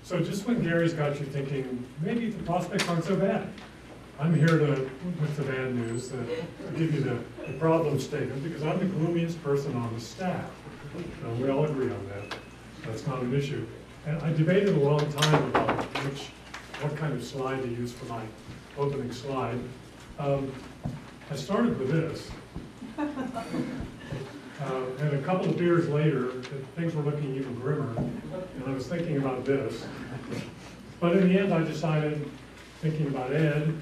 So just when Gary's got you thinking, maybe the prospects aren't so bad, I'm here with the bad news, to give you the problem statement, because I'm the gloomiest person on the staff. We all agree on that. That's not an issue. And I debated a long time about what kind of slide to use for my opening slide. I started with this. And a couple of beers later, things were looking even grimmer, and I was thinking about this. But in the end, I decided, thinking about Ed,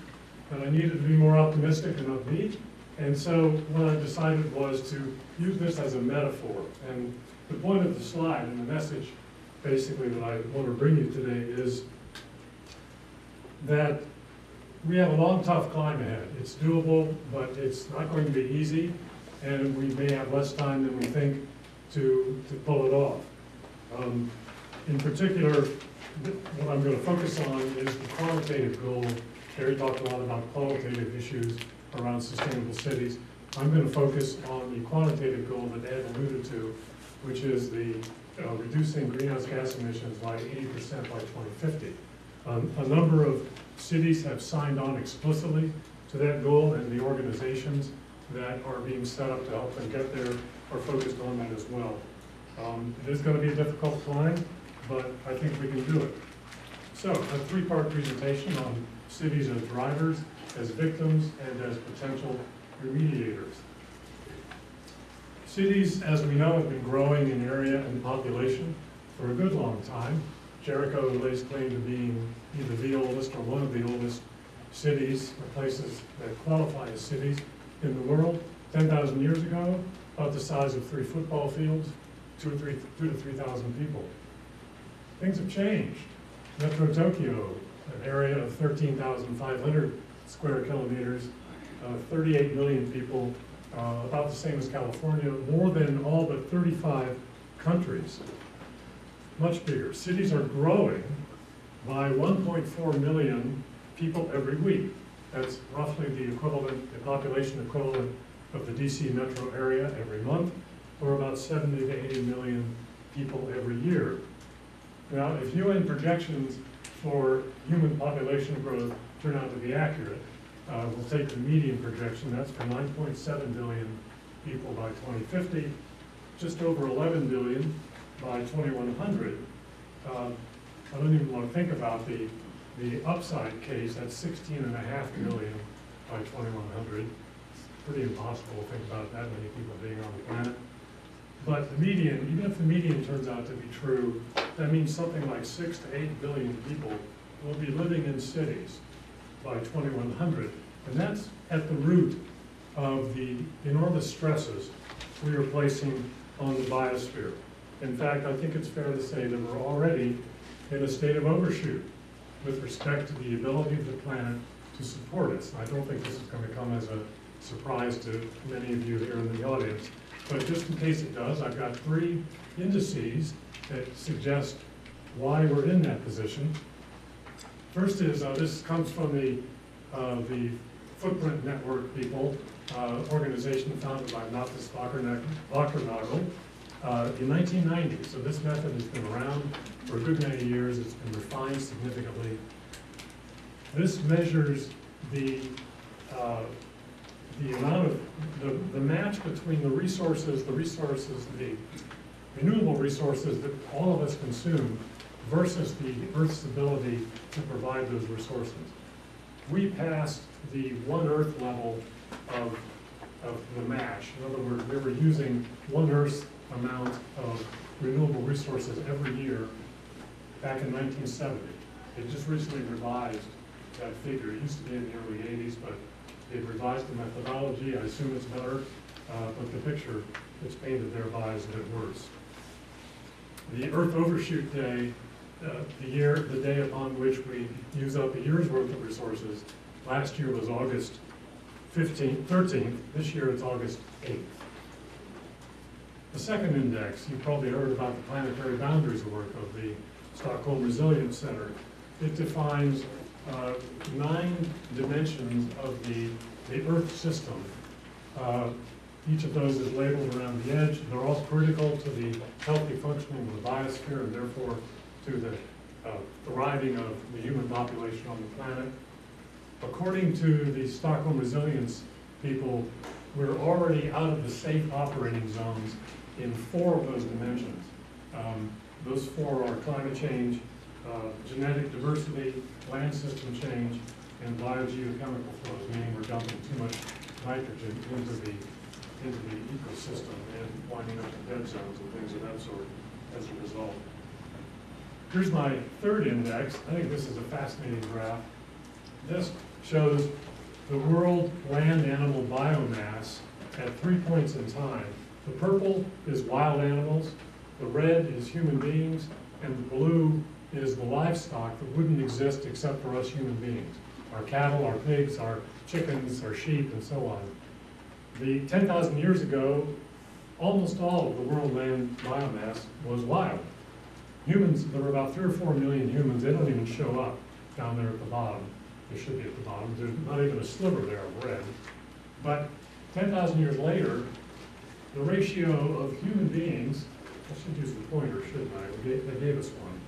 that I needed to be more optimistic and upbeat. And so what I decided was to use this as a metaphor. And the point of the slide and the message, basically, that I want to bring you today is that we have a long, tough climb ahead. It's doable, but it's not going to be easy. And we may have less time than we think to pull it off. In particular, what I'm going to focus on is the qualitative goal. Gary talked a lot about qualitative issues around sustainable cities. I'm going to focus on the quantitative goal that Ed alluded to, which is the reducing greenhouse gas emissions by 80% by 2050. A number of cities have signed on explicitly to that goal, and the organizations that are being set up to help them get there are focused on that as well. It is going to be a difficult climb, but I think we can do it. So, a three-part presentation on cities as drivers, as victims, and as potential remediators. Cities, as we know, have been growing in area and population for a good long time. Jericho lays claim to being either the oldest or one of the oldest cities, or places that qualify as cities in the world. 10,000 years ago, about the size of 3 football fields, 2,000 to 3,000 people. Things have changed. Metro Tokyo, an area of 13,500 square kilometers, 38 million people, about the same as California, more than all but 35 countries. Much bigger. Cities are growing by 1.4 million people every week. That's roughly the equivalent, the population equivalent of the DC metro area every month, or about 70 to 80 million people every year. Now, if UN projections for human population growth turn out to be accurate, we'll take the median projection, that's for 9.7 billion people by 2050, just over 11 billion by 2100. I don't even want to think about the upside case, that's 16.5 million by 2100. It's pretty impossible to think about that many people being on the planet. But the median, even if the median turns out to be true, that means something like 6 to 8 billion people will be living in cities by 2100. And that's at the root of the enormous stresses we are placing on the biosphere. In fact, I think it's fair to say that we're already in a state of overshoot with respect to the ability of the planet to support us. I don't think this is going to come as a surprise to many of you here in the audience. But just in case it does, I've got 3 indices that suggest why we're in that position. First is, this comes from the Footprint Network people, organization founded by Mathis Wackernagel in 1990. So this method has been around for a good many years. It's been refined significantly. This measures the amount of, the match between the renewable resources that all of us consume versus the Earth's ability to provide those resources. We passed the 1 Earth level of the match. In other words, we were using 1 Earth's amount of renewable resources every year back in 1970. They just recently revised that figure. It used to be in the early 80s, but they've revised the methodology. I assume it's better, but the picture that's painted thereby is a bit worse. The Earth Overshoot Day, the day upon which we use up a year's worth of resources, last year was August 13th. This year it's August 8th. The second index, you probably heard about the planetary boundaries work of the Stockholm Resilience Center. It defines 9 dimensions of the Earth system. Each of those is labeled around the edge. They're all critical to the healthy functioning of the biosphere and therefore to the thriving of the human population on the planet. According to the Stockholm Resilience people, we're already out of the safe operating zones in 4 of those dimensions. Those 4 are climate change, genetic diversity, land system change, and biogeochemical flows, meaning we're dumping too much nitrogen into the ecosystem and winding up in dead zones and things of that sort as a result. Here's my 3rd index. I think this is a fascinating graph. This shows the world land animal biomass at 3 points in time. The purple is wild animals, the red is human beings, and the blue is the livestock that wouldn't exist except for us human beings. Our cattle, our pigs, our chickens, our sheep, and so on. 10,000 years ago, almost all of the world land biomass was wild. Humans, there were about 3 or 4 million humans. They don't even show up down there at the bottom. They should be at the bottom. There's not even a sliver there of red. But 10,000 years later, the ratio of human beings, I should use the pointer, shouldn't I? They gave us one.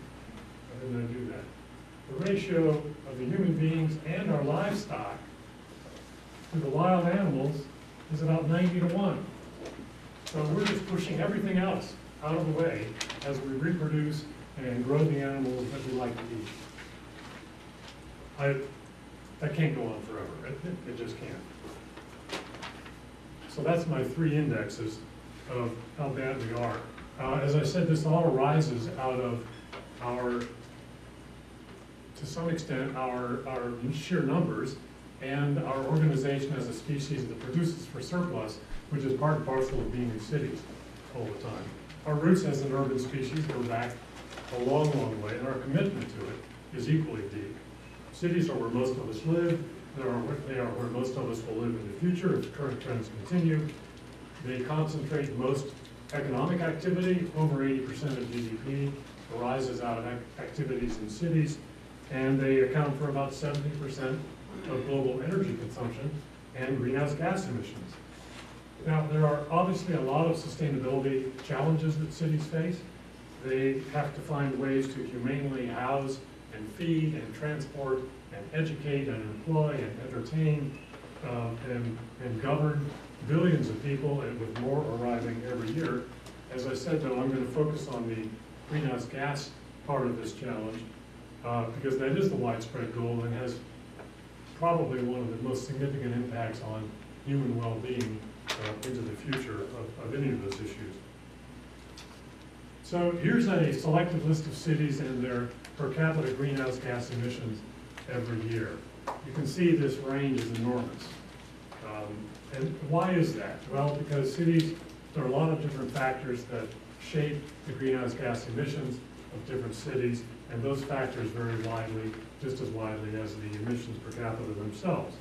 Why didn't I do that? The ratio of the human beings and our livestock to the wild animals is about 90-to-1. So we're just pushing everything else out of the way as we reproduce and grow the animals that we like to eat. That can't go on forever. It just can't. So that's my 3 indexes of how bad we are. As I said, this all arises out of our, to some extent, our sheer numbers and our organization as a species that produces for surplus, which is part and parcel of being in cities all the time. Our roots as an urban species go back a long, long way, and our commitment to it is equally deep. Cities are where most of us live. They are where most of us will live in the future if current trends continue. They concentrate most economic activity. Over 80% of GDP arises out of activities in cities, and they account for about 70% of global energy consumption and greenhouse gas emissions. Now, there are obviously a lot of sustainability challenges that cities face. They have to find ways to humanely house and feed and transport and educate and employ and entertain and govern billions of people, and with more arriving every year. As I said, though, I'm going to focus on the greenhouse gas part of this challenge because that is the widespread goal and has probably one of the most significant impacts on human well-being into the future of any of those issues. So here's a selected list of cities and their per capita greenhouse gas emissions every year. You can see this range is enormous. And why is that? Well, because cities, there are a lot of different factors that shape the greenhouse gas emissions of different cities, and those factors vary widely, just as widely as the emissions per capita themselves.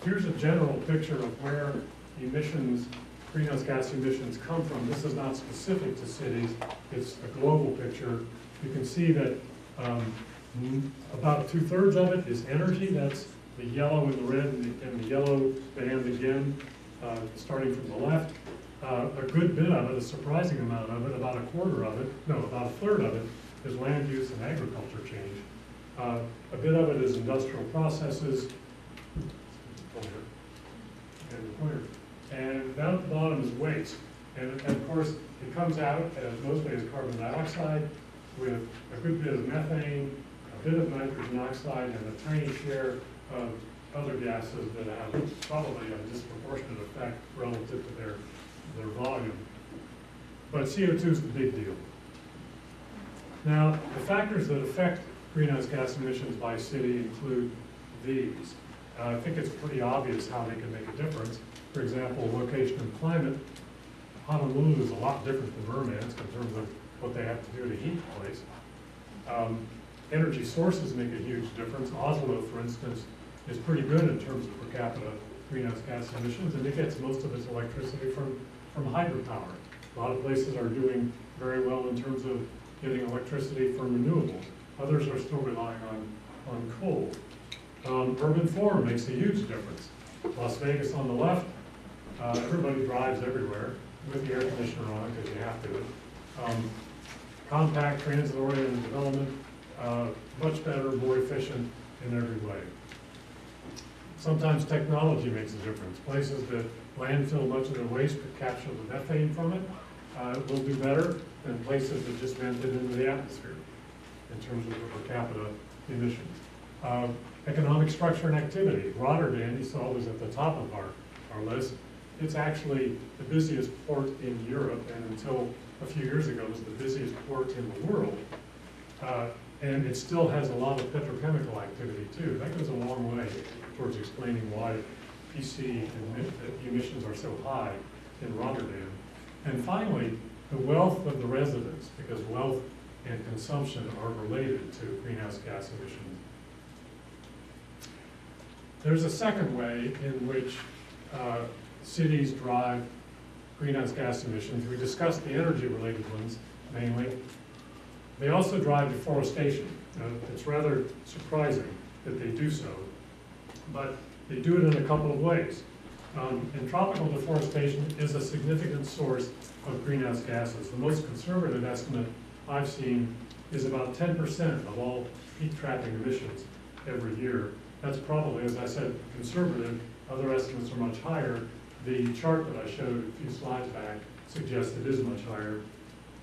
Here's a general picture of where emissions, greenhouse gas emissions come from. This is not specific to cities, it's a global picture. You can see that about 2/3 of it is energy. That's the yellow and the red and the yellow band again, starting from the left. A good bit of it, a surprising amount of it, about 1/4 of it, no, about 1/3 of it is land use and agriculture change. A bit of it is industrial processes. And down at the bottom is waste. And of course, it comes out mostly as carbon dioxide with a good bit of methane, a bit of nitrogen oxide, and a tiny share of other gases that have probably a disproportionate effect relative to their volume. But CO2 is the big deal. Now, the factors that affect greenhouse gas emissions by city include these. I think it's pretty obvious how they can make a difference. For example, location and climate. Honolulu is a lot different than Murmansk in terms of what they have to do to heat the place. Energy sources make a huge difference. Oslo, for instance, is pretty good in terms of per capita greenhouse gas emissions, and it gets most of its electricity from hydropower. A lot of places are doing very well in terms of getting electricity from renewables. Others are still relying on coal. Urban form makes a huge difference. Las Vegas on the left, everybody drives everywhere with the air conditioner on because you have to. compact, transit-oriented development, much better, more efficient in every way. Sometimes technology makes a difference. Places that landfill much of their waste but capture the methane from it will do better than places that just vent it into the atmosphere in terms of the per capita emissions. Economic structure and activity. Rotterdam, you saw, was at the top of our list. It's actually the busiest port in Europe, and until a few years ago was the busiest port in the world. And it still has a lot of petrochemical activity too. That goes a long way towards explaining why PC emissions are so high in Rotterdam. And finally, the wealth of the residents, because wealth and consumption are related to greenhouse gas emissions. There's a second way in which cities drive greenhouse gas emissions. We discussed the energy-related ones mainly. They also drive deforestation. It's rather surprising that they do so, but they do it in a couple of ways. And tropical deforestation is a significant source of greenhouse gases. The most conservative estimate I've seen is about 10% of all heat-trapping emissions every year. That's probably, as I said, conservative. Other estimates are much higher. The chart that I showed a few slides back suggests it is much higher.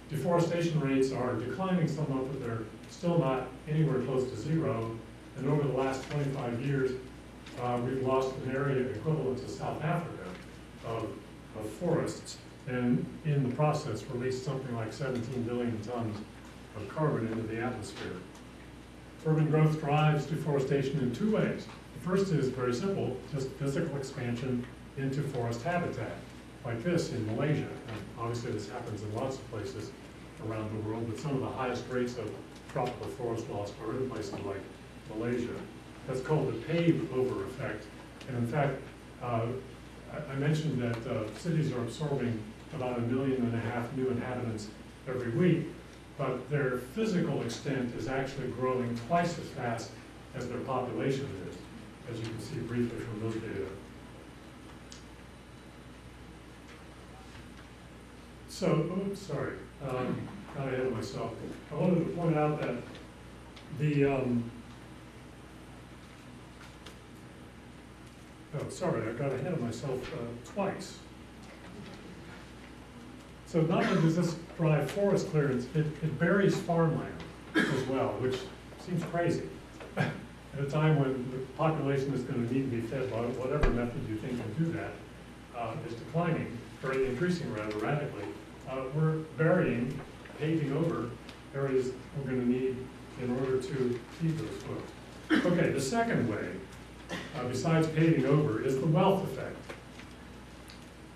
Deforestation rates are declining somewhat, but they're still not anywhere close to zero. And over the last 25 years, we've lost an area equivalent to South Africa of forests, and in the process released something like 17 billion tons of carbon into the atmosphere. Urban growth drives deforestation in two ways. The first is very simple, just physical expansion into forest habitat, like this in Malaysia. And obviously this happens in lots of places around the world, but some of the highest rates of tropical forest loss are in places like Malaysia. That's called the pave-over effect. And in fact, I mentioned that cities are absorbing about 1.5 million new inhabitants every week, but their physical extent is actually growing twice as fast as their population is, as you can see briefly from those data. So, oops, sorry, got ahead of myself. I wanted to point out that the, oh, sorry, I got ahead of myself twice. So not only does this drive forest clearance, it buries farmland as well, which seems crazy. At a time when the population is going to need to be fed by whatever method you think can do that is declining, or increasing rather radically. We're burying, paving over areas we're going to need in order to feed those folks. Okay, the second way, besides paving over, is the wealth effect.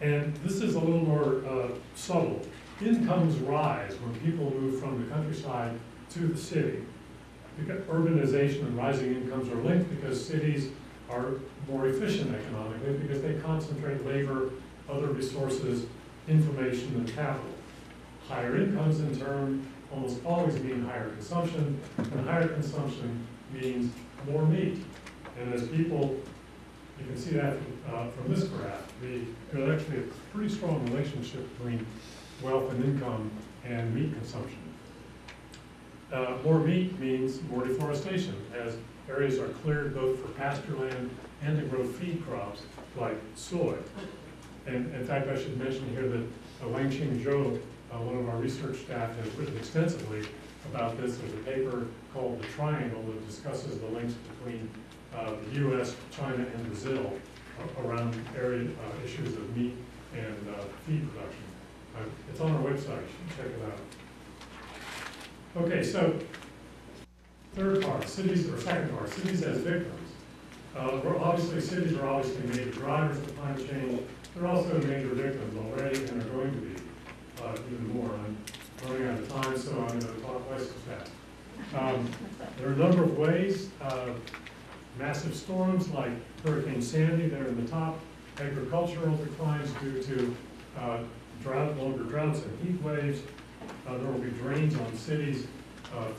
And this is a little more subtle. Incomes rise when people move from the countryside to the city. Because urbanization and rising incomes are linked because cities are more efficient economically because they concentrate labor, other resources, information, and capital. Higher incomes, in turn, almost always mean higher consumption, and higher consumption means more meat. And as people, you can see that from this graph, there's actually a pretty strong relationship between wealth and income and meat consumption. More meat means more deforestation, as areas are cleared both for pasture land and to grow feed crops like soy. And in fact, I should mention here that Wang-Ching Zhou, one of our research staff, has written extensively about this. There's a paper called The Triangle that discusses the links between the U.S., China, and Brazil around area issues of meat and feed production. It's on our website, you should check it out. Okay, so third part, cities, or second part, cities as victims. Cities are obviously major drivers of climate change. They're also major victims already and are going to be even more. I'm running out of time, so I'm going to talk twice as fast. There are a number of ways. Massive storms like Hurricane Sandy, there in the top, agricultural declines due to longer droughts and heat waves. There will be drains on cities'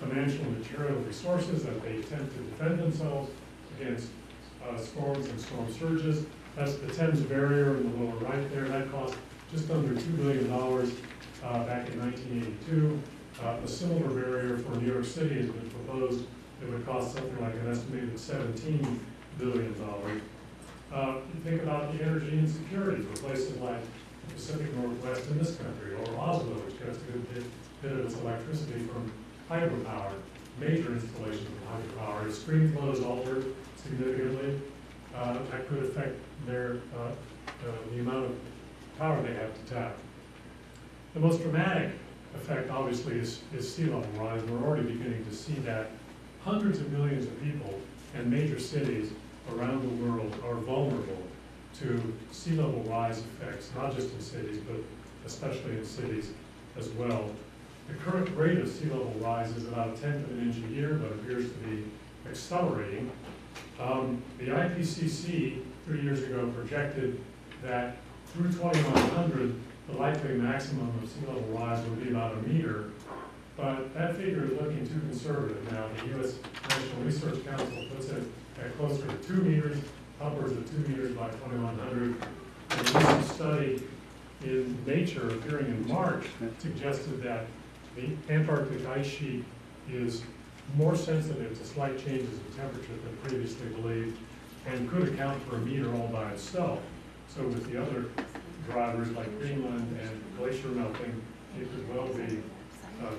financial and material resources as they attempt to defend themselves against storms and storm surges. That's the Thames Barrier in the lower right there. That cost just under $2 billion back in 1982. A similar barrier for New York City has been proposed. It would cost something like an estimated $17 billion. You think about the energy insecurity for places like the Pacific Northwest in this country, or Oslo, which gets a good bit of its electricity from hydropower, major installations of hydropower. If stream flows alter significantly, that could affect their the amount of power they have to tap. The most dramatic effect, obviously, is sea level rise. We're already beginning to see that. Hundreds of millions of people and major cities around the world are vulnerable to sea level rise effects, not just in cities, but especially in cities as well. The current rate of sea level rise is about 1/10 of an inch a year, but appears to be accelerating. The IPCC 3 years ago projected that through 2100, the likely maximum of sea level rise would be about 1 meter, but that figure is looking too conservative now. The U.S. National Research Council puts it at closer to 2 meters, upwards of 2 meters by 2100. And a recent study in Nature appearing in March suggested that the Antarctic ice sheet is more sensitive to slight changes in temperature than previously believed, and could account for 1 meter all by itself. So with the other drivers like Greenland and glacier melting, it could well be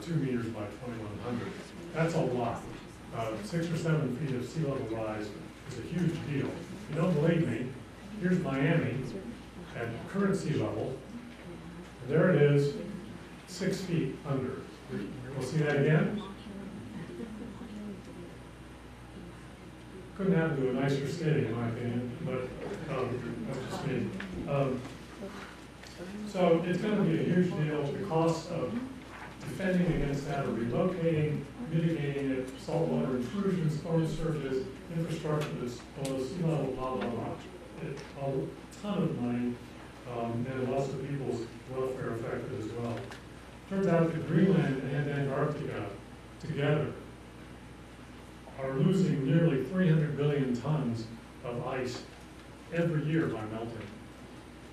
2 meters by 2100. That's a lot. 6 or 7 feet of sea level rise is a huge deal. If you don't believe me, here's Miami at current sea level. And there it is, 6 feet under. We'll see that again. Couldn't happen to a nicer city, in my opinion, but that's just me. So it's going to be a huge deal. The cost of defending against that, or relocating, mitigating it, saltwater intrusions, storm surges, infrastructure that's below sea level, blah, blah, blah. A ton of money, and lots of people's welfare affected as well. Turns out that Greenland and Antarctica together are losing nearly 300 billion tons of ice every year by melting.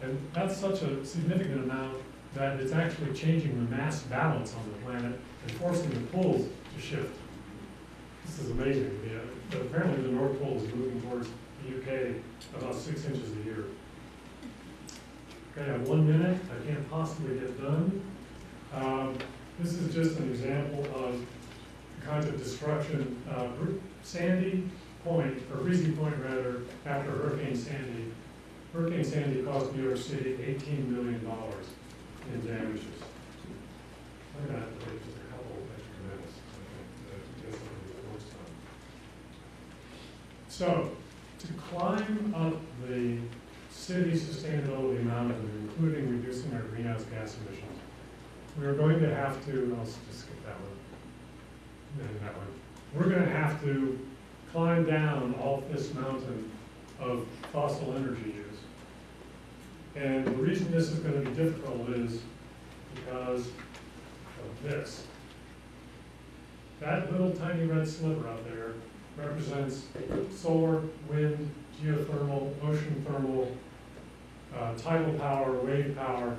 And that's such a significant amount that it's actually changing the mass balance on the planet and forcing the poles to shift. This is amazing. But apparently the North Pole is moving towards the UK about 6 inches a year. Okay, I have 1 minute. I can't possibly get done. This is just an example of the kinds of destruction. Sandy Point, or Breezy Point rather, after Hurricane Sandy. Hurricane Sandy cost New York City $18 million in damages. I'm going to have to wait just a couple of extra minutes to get some of these notes done. So, to climb up the city's sustainability mountain, including reducing our greenhouse gas emissions, we are going to have to, I'll just skip that one, and that one. We're going to have to climb down off this mountain of fossil energy use. And the reason this is going to be difficult is because of this. That little tiny red sliver up there represents solar, wind, geothermal, ocean thermal, tidal power, wave power,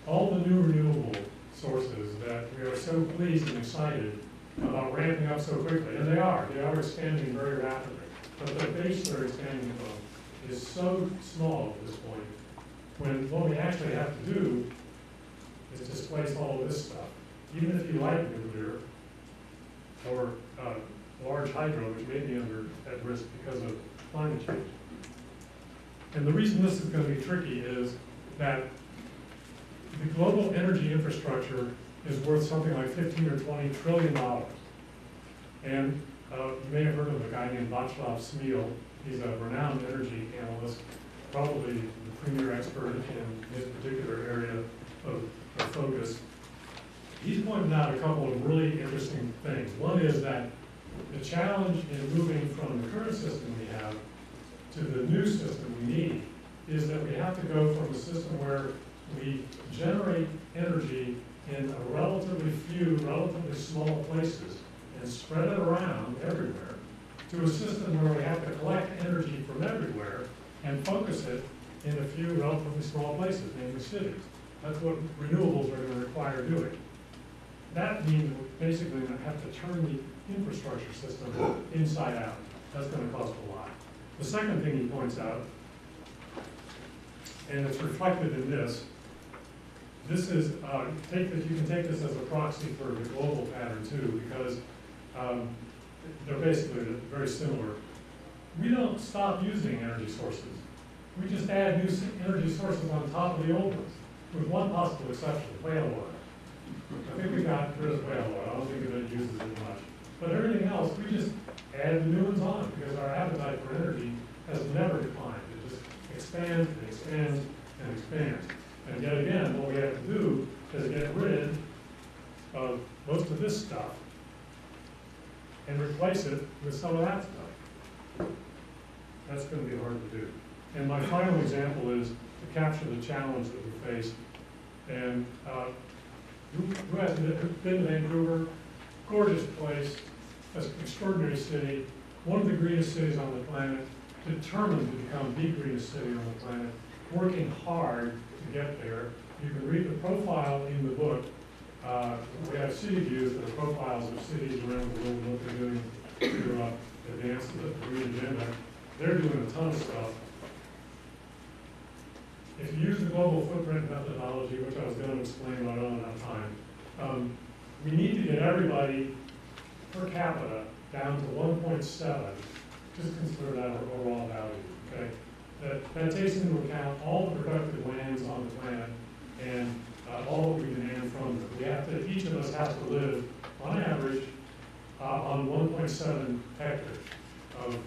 all the new renewable sources that we are so pleased and excited about ramping up so quickly. And they are expanding very rapidly. But the base they're expanding from is so small at this point, when what we actually have to do is displace all of this stuff. Even if you like nuclear or large hydro, which may be at risk because of climate change. And the reason this is going to be tricky is that the global energy infrastructure is worth something like 15 or 20 trillion dollars. And you may have heard of a guy named Václav Smil. He's a renowned energy analyst, probably the premier expert in his particular area of focus. He's pointed out a couple of really interesting things. One is that the challenge in moving from the current system we have to the new system we need is that we have to go from a system where we generate energy in a relatively few, relatively small places and spread it around everywhere, to a system where we have to collect energy from everywhere and focus it in a few relatively small places, namely cities. That's what renewables are going to require doing. that means we're basically going to have to turn the infrastructure system inside out. That's going to cost a lot. The second thing he points out, and it's reflected in this is, you can take this as a proxy for the global pattern too, because they're basically very similar. We don't stop using energy sources. We just add new energy sources on top of the old ones, with one possible exception, whale oil. I think we got rid of whale oil. I don't think it uses it much. But everything else, we just add the new ones on, because our appetite for energy has never declined. It just expands and expands and expands. And yet again, what we have to do is get rid of most of this stuff and replace it with some of that stuff. That's going to be hard to do. And my final example is to capture the challenge that we face. And who has been to Vancouver? Gorgeous place, an extraordinary city, one of the greenest cities on the planet, determined to become the greenest city on the planet, working hard to get there. You can read the profile in the book. We have city views that are profiles of cities around the world and what they're doing to advance the green agenda. They're doing a ton of stuff. If you use the global footprint methodology, which I was going to explain, but I don't have time, we need to get everybody per capita down to 1.7. Just consider that our overall value, okay? That takes into account all the productive lands on the planet and all that we demand from them. We have to, each of us has to live, on average, on 1.7 hectares of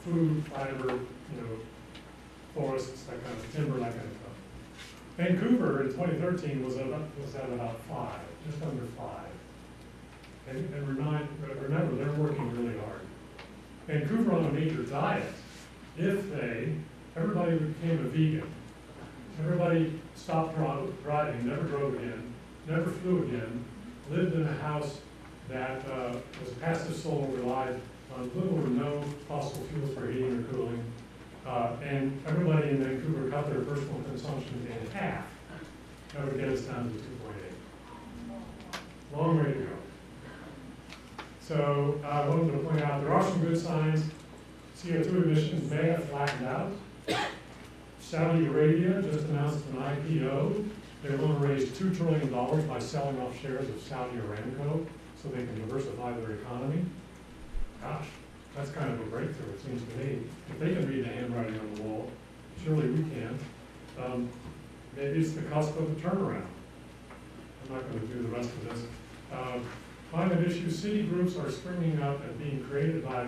food, fiber, forests, that kind of timber, that kind of stuff. Vancouver in 2013 was at about 5, just under 5. And remember, they're working really hard. Vancouver on a major diet, if everybody became a vegan, everybody stopped driving, never drove again, never flew again, lived in a house that was passive solar, relied on little or no fossil fuels for heating or cooling, and everybody in Vancouver cut their personal consumption in half. That would get us down to 2.8. Long way to go. So I wanted to point out there are some good signs. CO2 emissions may have flattened out. Saudi Arabia just announced an IPO. They're going to raise $2 trillion by selling off shares of Saudi Aramco so they can diversify their economy. Gosh, that's kind of a breakthrough, it seems to me. If they can read the handwriting on the wall, surely we can. Maybe it's the cusp of a turnaround. I'm not going to do the rest of this. Climate issues, city groups are springing up and being created by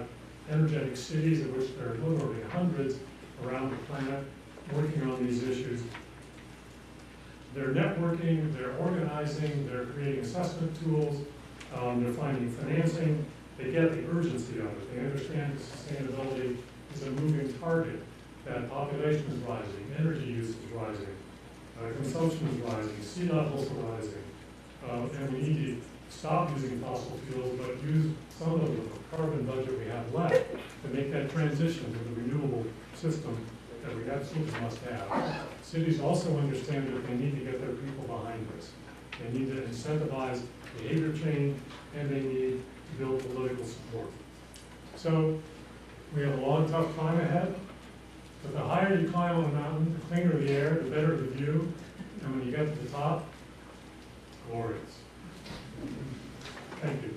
energetic cities, of which there are literally hundreds around the planet working on these issues. They're networking, they're organizing, they're creating assessment tools, they're finding financing. They get the urgency of it. They understand that sustainability is a moving target, that population is rising, energy use is rising, consumption is rising, sea levels are rising, and we need to stop using fossil fuels, but use some of the carbon budget we have left to make that transition to the renewable system that we absolutely must have. Cities also understand that they need to get their people behind this. They need to incentivize behavior change, and they need to build political support. So we have a long, tough climb ahead, but the higher you climb on the mountain, the cleaner the air, the better the view, and when you get to the top, glorious. Thank you.